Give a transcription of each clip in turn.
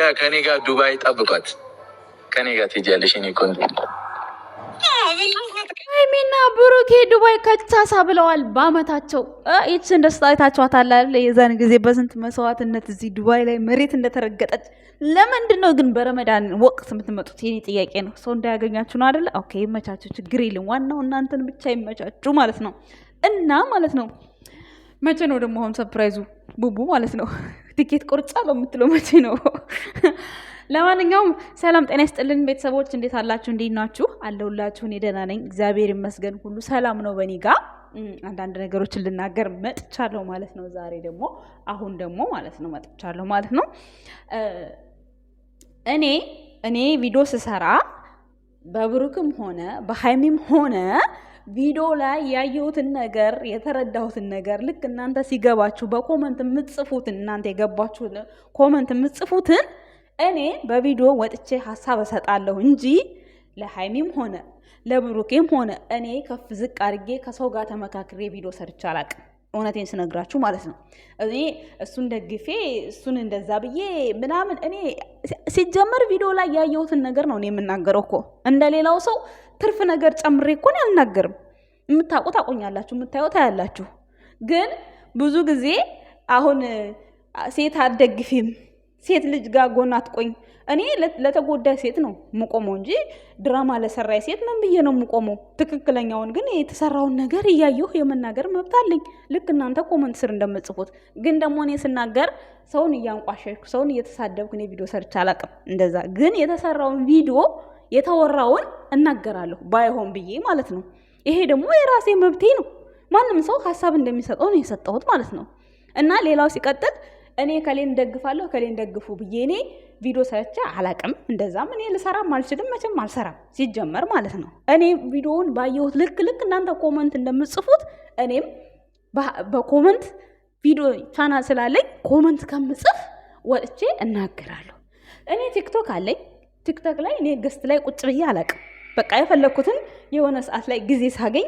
ጋር ዱባይ ጠብቋት። ከኔ ጋር ትሄጃለሽ። እኔ ኮንት ሃይሚና ብሩኬ ዱባይ ከቻሳ ብለዋል በአመታቸው። ይችን ደስታ አይታችኋታል አይደል? የዛን ጊዜ በስንት መስዋዕትነት እዚህ ዱባይ ላይ መሬት እንደተረገጠች። ለምንድን ነው ግን በረመዳን ወቅት የምትመጡት? የኔ ጥያቄ ነው። ሰው እንዳያገኛችሁ ነው አይደለ? ኦኬ ይመቻችሁ፣ ችግር የለም። ዋናው እናንተን ብቻ ይመቻችሁ ማለት ነው። እና ማለት ነው መቼ ነው ደግሞ አሁን ሰርፕራይዙ? ቡቡ ማለት ነው ቲኬት ቆርጫ ነው የምትለው መቼ ነው? ለማንኛውም ሰላም ጤና ይስጥልን ቤተሰቦች፣ እንዴት አላችሁ? እንዴት ናችሁ? አለሁላችሁ። እኔ ደህና ነኝ፣ እግዚአብሔር ይመስገን፣ ሁሉ ሰላም ነው በእኔ ጋር። አንዳንድ ነገሮችን ልናገር መጥቻለሁ ማለት ነው። ዛሬ ደግሞ አሁን ደግሞ ማለት ነው መጥቻለሁ ማለት ነው። እኔ ቪዲዮ ስሰራ በብሩክም ሆነ በሃይሚም ሆነ ቪዲዮ ላይ ያየሁትን ነገር የተረዳሁትን ነገር ልክ እናንተ ሲገባችሁ በኮመንት የምትጽፉትን እናንተ የገባችሁትን ኮመንት የምትጽፉትን እኔ በቪዲዮ ወጥቼ ሀሳብ እሰጣለሁ እንጂ ለሃይሚም ሆነ ለብሩኬም ሆነ እኔ ከፍ ዝቅ አድርጌ ከሰው ጋር ተመካክሬ ቪዲዮ ሰርቼ አላቅም። እውነቴን ስነግራችሁ ማለት ነው። እኔ እሱን ደግፌ እሱን እንደዛ ብዬ ምናምን እኔ ሲጀመር ቪዲዮ ላይ ያየሁትን ነገር ነው እኔ የምናገረው እኮ። እንደሌላው ሰው ትርፍ ነገር ጨምሬ እኮ ነው አልናገርም። የምታውቁ ታቆኛላችሁ፣ የምታዩ ታያላችሁ። ግን ብዙ ጊዜ አሁን ሴት አትደግፊም፣ ሴት ልጅ ጋር ጎን አትቆኝ። እኔ ለተጎዳ ሴት ነው የምቆመው እንጂ ድራማ ለሰራይ ሴት ምን ብዬ ነው የምቆመው? ትክክለኛውን ግን የተሰራውን ነገር እያየሁ የመናገር መብት አለኝ፣ ልክ እናንተ ኮመንት ስር እንደምጽፉት። ግን ደግሞ እኔ ስናገር ሰውን እያንቋሸሽኩ ሰውን እየተሳደብኩ እኔ ቪዲዮ ሰርቼ አላቅም እንደዛ። ግን የተሰራውን ቪዲዮ የተወራውን እናገራለሁ ባይሆን ብዬ ማለት ነው። ይሄ ደግሞ የራሴ መብቴ ነው። ማንም ሰው ሀሳብ እንደሚሰጠው ነው የሰጠሁት ማለት ነው። እና ሌላው ሲቀጥል እኔ ከሌን ደግፋለሁ ከሌን ደግፉ ብዬ እኔ ቪዲዮ ሰርቼ አላቅም። እንደዛም እኔ ልሰራም አልችልም፣ መቼም አልሰራም ሲጀመር ማለት ነው። እኔ ቪዲዮውን ባየሁት ልክ እናንተ ኮመንት እንደምጽፉት እኔም በኮመንት ቪዲዮ ቻናል ስላለኝ ኮመንት ከምጽፍ ወጥቼ እናገራለሁ። እኔ ቲክቶክ አለኝ። ቲክቶክ ላይ እኔ ገስት ላይ ቁጭ ብዬ አላቅም። በቃ የፈለኩትን የሆነ ሰዓት ላይ ጊዜ ሳገኝ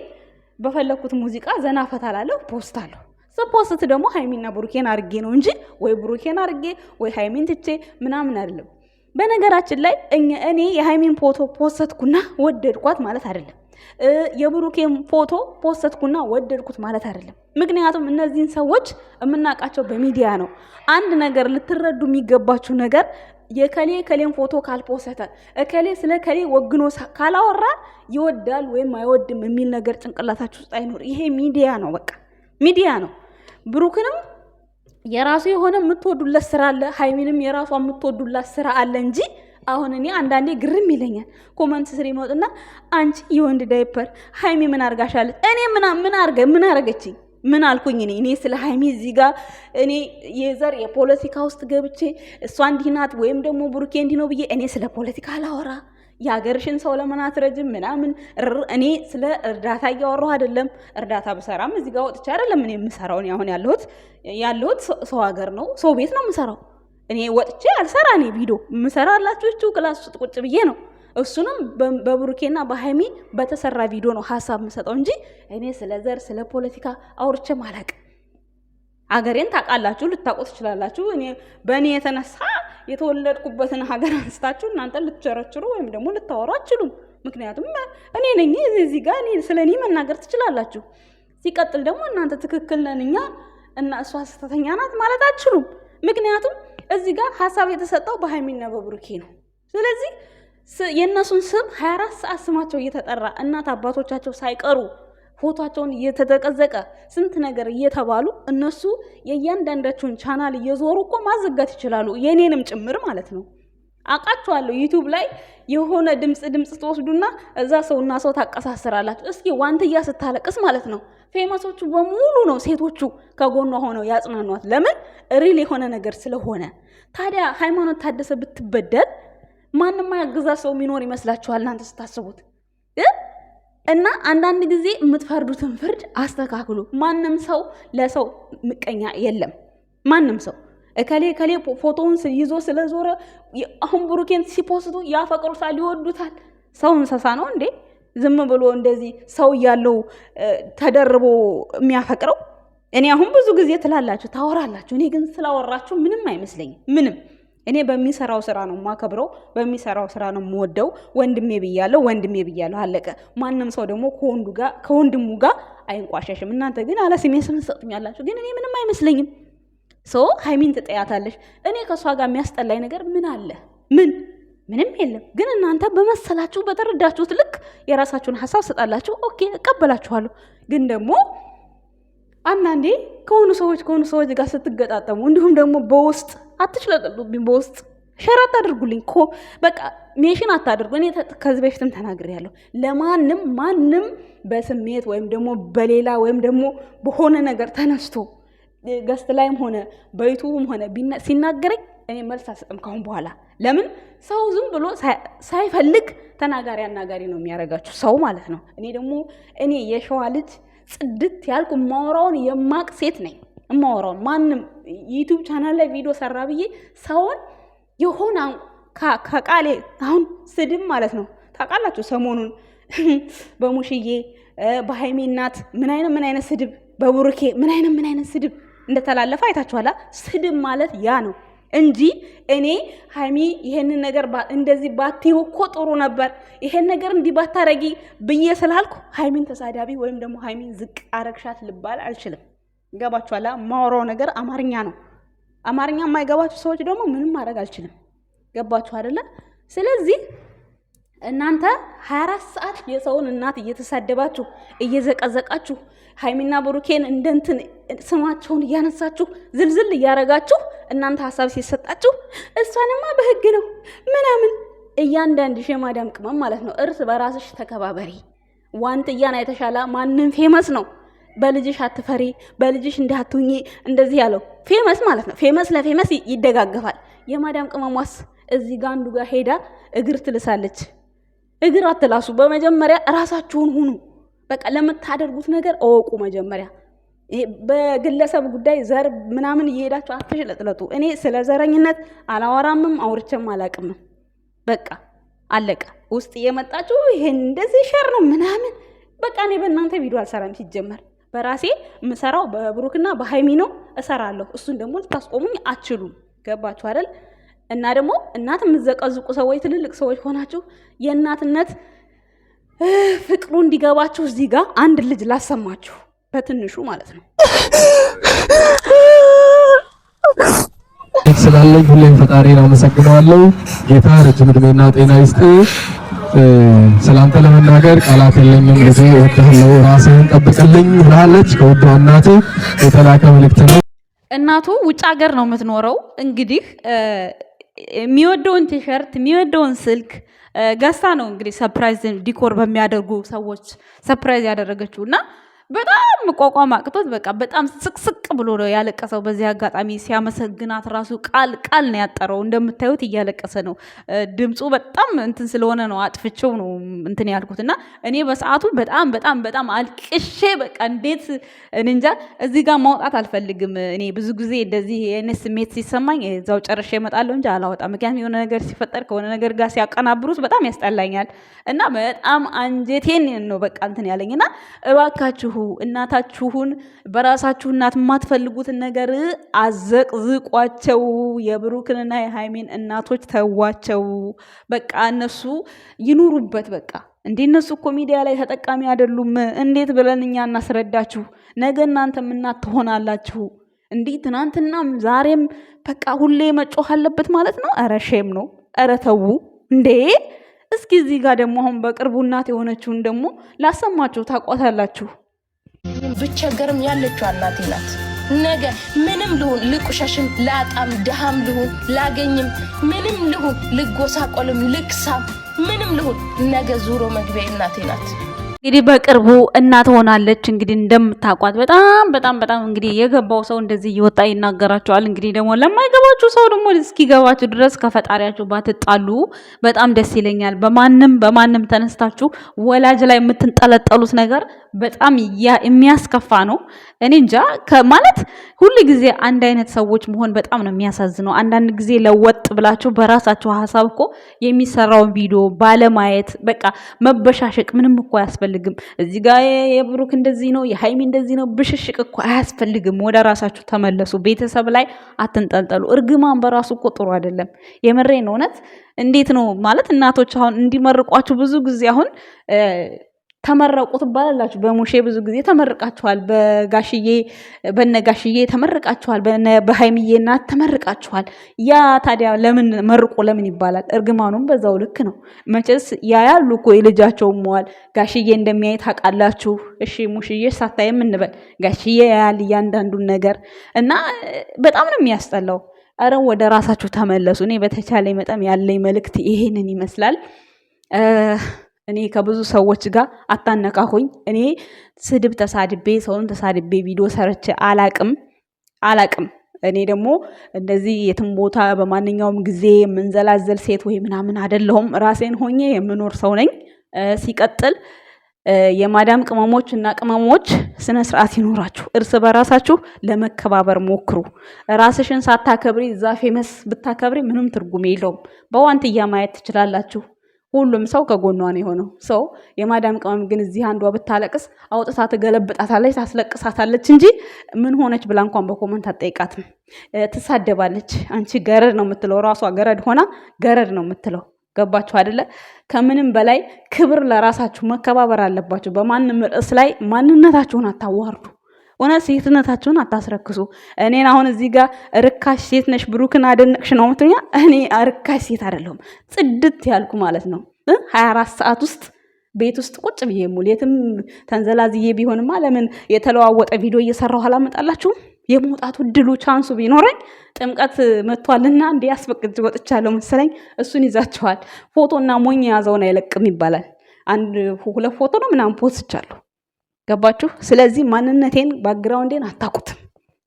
በፈለኩት ሙዚቃ ዘና ፈታ ላለሁ ፖስት አለሁ። ፖስት ደግሞ ሃይሚና ብሩኬን አርጌ ነው እንጂ ወይ ብሩኬን አርጌ ወይ ሃይሚን ትቼ ምናምን አይደለም። በነገራችን ላይ እኔ የሃይሚን ፎቶ ፖስትኩና ወደድኳት ማለት አይደለም። የብሩኬን ፎቶ ፖስትኩና ወደድኩት ማለት አይደለም። ምክንያቱም እነዚህን ሰዎች የምናውቃቸው በሚዲያ ነው። አንድ ነገር ልትረዱ የሚገባችሁ ነገር የከሌን ፎቶ ካልፖሰተ እከሌ ስለ ከሌ ወግኖ ካላወራ ይወዳል ወይም አይወድም የሚል ነገር ጭንቅላታችሁ ውስጥ አይኖር። ይሄ ሚዲያ ነው፣ በቃ ሚዲያ ነው። ብሩክንም የራሱ የሆነ የምትወዱለት ስራ አለ፣ ሃይሚንም የራሷ የምትወዱላት ስራ አለ እንጂ አሁን እኔ አንዳንዴ ግርም ይለኛል። ኮመንት ስር ይመጡና አንቺ የወንድ ዳይፐር ሃይሚ ምን አርጋሻለች? እኔ ምን አረገችኝ? ምን አልኩኝ? እኔ ስለ ሃይሚ እዚህ ጋር እኔ የዘር የፖለቲካ ውስጥ ገብቼ እሷ እንዲህ ናት ወይም ደግሞ ብሩኬ እንዲህ ነው ብዬ እኔ ስለ ፖለቲካ አላወራ። የሀገርሽን ሰው ለምን አትረጅም ምናምን። እኔ ስለ እርዳታ እያወራሁ አይደለም። እርዳታ ብሰራም እዚህ ጋር ወጥቼ አይደለም እኔ የምሰራው። እኔ አሁን ያለሁት ሰው ሀገር ነው፣ ሰው ቤት ነው የምሰራው። እኔ ወጥቼ አልሰራ። እኔ ቪዲዮ የምሰራላችሁ ክላስ ውስጥ ቁጭ ብዬ ነው። እሱንም በብሩኬና በሃይሚ በተሰራ ቪዲዮ ነው ሀሳብ የምሰጠው እንጂ እኔ ስለ ዘር ስለ ፖለቲካ አውርቼም አላቅም። ሀገሬን ታውቃላችሁ፣ ልታውቁ ትችላላችሁ። እኔ በእኔ የተነሳ የተወለድኩበትን ሀገር አንስታችሁ እናንተ ልትቸረችሩ ወይም ደግሞ ልታወሩ አትችሉም። ምክንያቱም እኔ ነኝ እዚህ ጋር ስለ እኔ መናገር ትችላላችሁ። ሲቀጥል ደግሞ እናንተ ትክክል ነን እኛ እና እሷ ስህተተኛ ናት ማለት አትችሉም። ምክንያቱም እዚህ ጋር ሀሳብ የተሰጠው በሃይሚና በብሩኬ ነው። ስለዚህ የእነሱን ስም 24 ሰዓት ስማቸው እየተጠራ እናት አባቶቻቸው ሳይቀሩ ፎቶቸውን እየተዘቀዘቀ ስንት ነገር እየተባሉ እነሱ የእያንዳንዳቸውን ቻናል እየዞሩ እኮ ማዘጋት ይችላሉ፣ የኔንም ጭምር ማለት ነው። አውቃችኋለሁ። ዩቲዩብ ላይ የሆነ ድምፅ ትወስዱና እዛ ሰውና ሰው ታቀሳስራላችሁ። እስኪ ዋንትያ ስታለቅስ ማለት ነው ፌመሶቹ በሙሉ ነው ሴቶቹ ከጎኗ ሆነው ያጽናኗት። ለምን? ሪል የሆነ ነገር ስለሆነ። ታዲያ ሃይማኖት ታደሰ ብትበደል ማንም ያግዛ ሰው የሚኖር ይመስላችኋል እናንተ ስታስቡት? እና አንዳንድ ጊዜ የምትፈርዱትን ፍርድ አስተካክሉ። ማንም ሰው ለሰው ምቀኛ የለም። ማንም ሰው እከሌ ፎቶውን ይዞ ስለዞረ አሁን ብሩኬን ሲፖስቱ ያፈቅሩታል፣ ይወዱታል። ሰው እንስሳ ነው እንዴ? ዝም ብሎ እንደዚህ ሰው ያለው ተደርቦ የሚያፈቅረው? እኔ አሁን ብዙ ጊዜ ትላላችሁ ታወራላችሁ። እኔ ግን ስላወራችሁ ምንም አይመስለኝም። ምንም እኔ በሚሰራው ስራ ነው ማከብረው፣ በሚሰራው ስራ ነው የምወደው። ወንድሜ ብያለሁ አለቀ። ማንም ሰው ደግሞ ከወንድሙ ጋር አይንቋሸሽም። እናንተ ግን አለ ስሜ ስም ትሰጡኛላችሁ፣ ግን እኔ ምንም አይመስለኝም። ሀይሚን ትጠያታለሽ። እኔ ከሷ ጋር የሚያስጠላኝ ነገር ምን አለ? ምንም የለም። ግን እናንተ በመሰላችሁ በተረዳችሁት ልክ የራሳችሁን ሀሳብ ሰጣላችሁ። ኦኬ እቀበላችኋለሁ። ግን ደግሞ አንዳንዴ ከሆኑ ሰዎች ጋር ስትገጣጠሙ እንዲሁም ደግሞ በውስጥ አትችለጥሉብኝ፣ በውስጥ ሸር አታድርጉልኝ። በቃ ሜሽን አታድርጉ። እኔ ከዚህ በፊትም ተናግሬያለሁ። ማንም በስሜት ወይም ደግሞ በሌላ ወይም ደግሞ በሆነ ነገር ተነስቶ ገስት ላይም ሆነ በዩቱብም ሆነ ሲናገረኝ እኔ መልስ አልሰጥም ካሁን በኋላ። ለምን ሰው ዝም ብሎ ሳይፈልግ ተናጋሪ አናጋሪ ነው የሚያደርጋችሁ ሰው ማለት ነው። እኔ የሸዋ ልጅ ጽድት ያልኩ ማወራውን የማቅ ሴት ነኝ። ማወራውን ማንም ዩቲዩብ ቻናል ላይ ቪዲዮ ሰራ ብዬ ሰውን የሆነ ከቃሌ አሁን ስድብ ማለት ነው። ታውቃላችሁ ሰሞኑን በሙሽዬ በሃይሜ እናት ምን አይነት ስድብ፣ በቡርኬ ምን አይነት ስድብ እንደተላለፈ አይታችኋላ። ስድብ ማለት ያ ነው እንጂ እኔ ሃይሚ ይሄንን ነገር እንደዚህ ባትይው እኮ ጥሩ ነበር፣ ይሄን ነገር እንዲህ ባታረጊ ብዬ ስላልኩ ሃይሚን ተሳዳቢ ወይም ደግሞ ሃይሚን ዝቅ አረግሻት ልባል አልችልም። ገባችኋላ? ማወራው ነገር አማርኛ ነው። አማርኛ የማይገባችሁ ሰዎች ደግሞ ምንም ማድረግ አልችልም። ገባችሁ አይደለ? ስለዚህ እናንተ 24 ሰዓት የሰውን እናት እየተሳደባችሁ እየዘቀዘቃችሁ ሃይሚና ብሩኬን እንደንትን ስማቸውን እያነሳችሁ ዝልዝል እያረጋችሁ እናንተ ሀሳብ ሲሰጣችሁ እሷንማ በህግ ነው ምናምን እያንዳንድሽ የማዳም ቅመም ማለት ነው። እርስ በራስሽ ተከባበሪ። ዋንጥያና የተሻለ ማንም ፌመስ ነው። በልጅሽ አትፈሪ፣ በልጅሽ እንዳትሁኚ እንደዚህ ያለው ፌመስ ማለት ነው። ፌመስ ለፌመስ ይደጋገፋል። የማዳም ቅመሟስ እዚህ ጋር አንዱ ጋር ሄዳ እግር ትልሳለች። እግር አትላሱ። በመጀመሪያ ራሳችሁን ሁኑ። በቃ ለምታደርጉት ነገር እወቁ። መጀመሪያ በግለሰብ ጉዳይ ዘር ምናምን እየሄዳችሁ አትሽለጥለጡ። እኔ ስለ ዘረኝነት አላወራምም አውርቼም አላቅምም። በቃ አለቀ። ውስጥ እየመጣችሁ ይሄን እንደዚህ ሸር ነው ምናምን በቃ እኔ በእናንተ ቪዲዮ አልሰራም። ሲጀመር በራሴ ምሰራው በብሩክና በሃይሚ ነው እሰራለሁ። እሱን ደግሞ ልታስቆሙኝ አትችሉም። ገባችሁ አይደል? እና ደግሞ እናት የምትዘቀዝቁ ሰዎች ትልልቅ ሰዎች ሆናችሁ የእናትነት ፍቅሩ እንዲገባችሁ እዚህ ጋር አንድ ልጅ ላሰማችሁ በትንሹ ማለት ነው። ስላለኝ ሁሌም ፈጣሪን አመሰግነዋለሁ። ጌታ ረጅም እድሜና ጤና ይስጥ። ሰላምታ ለመናገር ቃላት የለኝም። ልጄ እወድሃለሁ፣ ራስህን ጠብቅልኝ ብላለች። ከውዷ እናቱ የተላከ መልእክት ነው። እናቱ ውጭ ሀገር ነው የምትኖረው። እንግዲህ የሚወደውን ቲሸርት የሚወደውን ስልክ ገዝታ ነው እንግዲህ ሰርፕራይዝ ዲኮር በሚያደርጉ ሰዎች ሰርፕራይዝ ያደረገችው እና በጣም መቋቋም አቅቶት በቃ በጣም ስቅስቅ ብሎ ነው ያለቀሰው። በዚህ አጋጣሚ ሲያመሰግናት ራሱ ቃል ነው ያጠረው። እንደምታዩት እያለቀሰ ነው። ድምፁ በጣም እንትን ስለሆነ ነው አጥፍቼው ነው እንትን ያልኩት እና እኔ በሰዓቱ በጣም አልቅሼ በቃ እንዴት እንጃ እዚህ ጋር ማውጣት አልፈልግም። እኔ ብዙ ጊዜ እንደዚህ የኔ ስሜት ሲሰማኝ እዛው ጨርሼ እመጣለሁ እንጂ አላወጣም። ምክንያቱም የሆነ ነገር ሲፈጠር ከሆነ ነገር ጋር ሲያቀናብሩት በጣም ያስጠላኛል እና በጣም አንጀቴን ነው በቃ እንትን ያለኝና እባካችሁ እናታችሁን በራሳችሁ እናት የማትፈልጉትን ነገር አዘቅዝቋቸው። የብሩክንና የሃይሜን እናቶች ተዋቸው። በቃ እነሱ ይኑሩበት። በቃ እንዴ እነሱ እኮ ሚዲያ ላይ ተጠቃሚ አይደሉም። እንዴት ብለን እኛ እናስረዳችሁ? ነገ እናንተም እናት ትሆናላችሁ። እንዲህ ትናንትናም ዛሬም በቃ ሁሌ መጮህ አለበት ማለት ነው። ኧረ ሼም ነው። ኧረ ተዉ እንዴ! እስኪ እዚህ ጋር ደግሞ አሁን በቅርቡ እናት የሆነችውን ደግሞ ላሰማችሁ፣ ታቋታላችሁ። ብቸገርም ያለችው እናቴ ናት። ነገ ምንም ልሁን ልቁሸሽም፣ ላጣም፣ ደሃም ልሁን ላገኝም፣ ምንም ልሁን ልጎሳቆልም፣ ልክሳም፣ ምንም ልሁን ነገ ዙሮ መግቢያ እናቴ ናት። እንግዲህ በቅርቡ እናት ሆናለች። እንግዲህ እንደምታቋት በጣም እንግዲህ የገባው ሰው እንደዚህ እየወጣ ይናገራቸዋል። እንግዲህ ደግሞ ለማይገባችሁ ሰው ደግሞ እስኪገባችሁ ድረስ ከፈጣሪያችሁ ባትጣሉ በጣም ደስ ይለኛል። በማንም ተነስታችሁ ወላጅ ላይ የምትንጠለጠሉት ነገር በጣም የሚያስከፋ ነው። እኔ እንጃ ማለት ሁሉ ጊዜ አንድ አይነት ሰዎች መሆን በጣም ነው የሚያሳዝነው። አንዳንድ ጊዜ ለወጥ ብላችሁ በራሳችሁ ሀሳብ እኮ የሚሰራውን ቪዲዮ ባለማየት በቃ መበሻሸቅ ምንም እኮ ያስፈልግ አያስፈልግም። እዚህ ጋር የብሩክ እንደዚህ ነው የሃይሚ እንደዚህ ነው ብሽሽቅ እኮ አያስፈልግም። ወደ ራሳችሁ ተመለሱ። ቤተሰብ ላይ አትንጠልጠሉ። እርግማን በራሱ እኮ ጥሩ አይደለም። የምሬን እውነት እንዴት ነው ማለት እናቶች አሁን እንዲመርቋችሁ ብዙ ጊዜ አሁን ተመረቁ ትባላላችሁ። በሙሼ ብዙ ጊዜ ተመርቃችኋል። በጋሽዬ በነጋሽዬ ተመርቃችኋል። በሃይሚዬ እናት ተመርቃችኋል። ያ ታዲያ ለምን መርቆ ለምን ይባላል? እርግማኑም በዛው ልክ ነው። መቼስ ያያሉ እኮ የልጃቸው መዋል ጋሽዬ እንደሚያይ ታውቃላችሁ። እሺ ሙሽዬ ሳታይም እንበል ጋሽዬ ያያል እያንዳንዱን ነገር እና በጣም ነው የሚያስጠላው። አረ ወደ ራሳችሁ ተመለሱ። እኔ በተቻለ መጠን ያለኝ መልእክት ይሄንን ይመስላል። እኔ ከብዙ ሰዎች ጋር አታነካኩኝ። እኔ ስድብ ተሳድቤ ሰውን ተሳድቤ ቪዲዮ ሰርቼ አላቅም። እኔ ደግሞ እንደዚህ የትም ቦታ በማንኛውም ጊዜ የምንዘላዘል ሴት ወይ ምናምን አይደለሁም። ራሴን ሆኜ የምኖር ሰው ነኝ። ሲቀጥል የማዳም ቅመሞች እና ቅመሞች ስነ ስርዓት ይኖራችሁ። እርስ በራሳችሁ ለመከባበር ሞክሩ። ራስሽን ሳታከብሪ እዛ ፌመስ ብታከብሪ ምንም ትርጉም የለውም። በዋንትያ ማየት ትችላላችሁ። ሁሉም ሰው ከጎኗ ነው የሆነው። ሰው የማዳም ቅመም ግን እዚህ አንዷ ብታለቅስ አውጥታ ትገለብጣታለች፣ ታስለቅሳታለች እንጂ ምን ሆነች ብላ እንኳን በኮመንት አትጠይቃትም። ትሳደባለች። አንቺ ገረድ ነው የምትለው። ራሷ ገረድ ሆና ገረድ ነው የምትለው። ገባችሁ አይደለ? ከምንም በላይ ክብር ለራሳችሁ መከባበር አለባችሁ። በማንም ርዕስ ላይ ማንነታችሁን አታዋርዱ። እውነት ሴትነታችሁን አታስረክሱ። እኔን አሁን እዚህ ጋር ርካሽ ሴት ነሽ ብሩክን አደነቅሽ ነው ምትኛ። እኔ ርካሽ ሴት አይደለሁም። ጽድት ያልኩ ማለት ነው። 24 ሰዓት ውስጥ ቤት ውስጥ ቁጭ ብዬ ሙሉ የትም ተንዘላዝዬ ቢሆንማ ለምን የተለዋወጠ ቪዲዮ እየሰራሁ አላመጣላችሁም? የመውጣቱ ድሉ ቻንሱ ቢኖረኝ ጥምቀት መጥቷልና እንዴ ያስፈቅድ ወጥቻለሁ መሰለኝ። እሱን ይዛችኋል። ፎቶና ሞኝ ያዘውን አይለቅም ይባላል። አንድ 2 ፎቶ ነው ምናምን ፖስቻለሁ። ገባችሁ? ስለዚህ ማንነቴን ባክግራውንዴን አታውቁትም።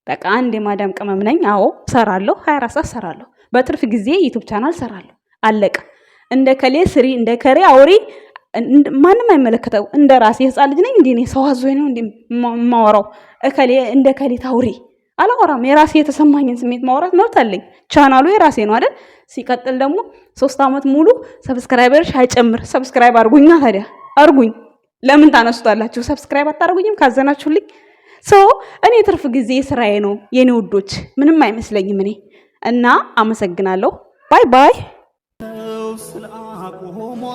በቃ አንድ የማዳም ቅመም ነኝ። አዎ ሰራለሁ፣ 24 ሰዓት ሰራለሁ። በትርፍ ጊዜ ዩቲዩብ ቻናል ሰራለሁ። አለቀ። እንደ ከሌ ስሪ እንደ ከሬ አውሪ ማንም አይመለከተው። እንደ ራሴ ህፃን ልጅ ነኝ እንዴ? እኔ ሰው አዞኝ ነው እንዴ ማወራው? እከሌ እንደ ከሌ ታውሪ አላወራም። የራሴ የተሰማኝን ስሜት ማውራት መብት አለኝ። ቻናሉ የራሴ ነው አይደል? ሲቀጥል ደግሞ 3 ዓመት ሙሉ ሰብስክራይበርሽ አይጨምር። ሰብስክራይብ አርጉኛ። ታዲያ አርጉኝ። ለምን ታነሱታላችሁ? ሰብስክራይብ አታርጉኝም ካዘናችሁልኝ? እኔ ትርፍ ጊዜ ስራዬ ነው የኔ ውዶች፣ ምንም አይመስለኝም እኔ እና አመሰግናለሁ። ባይ ባይ። ስላቆሟት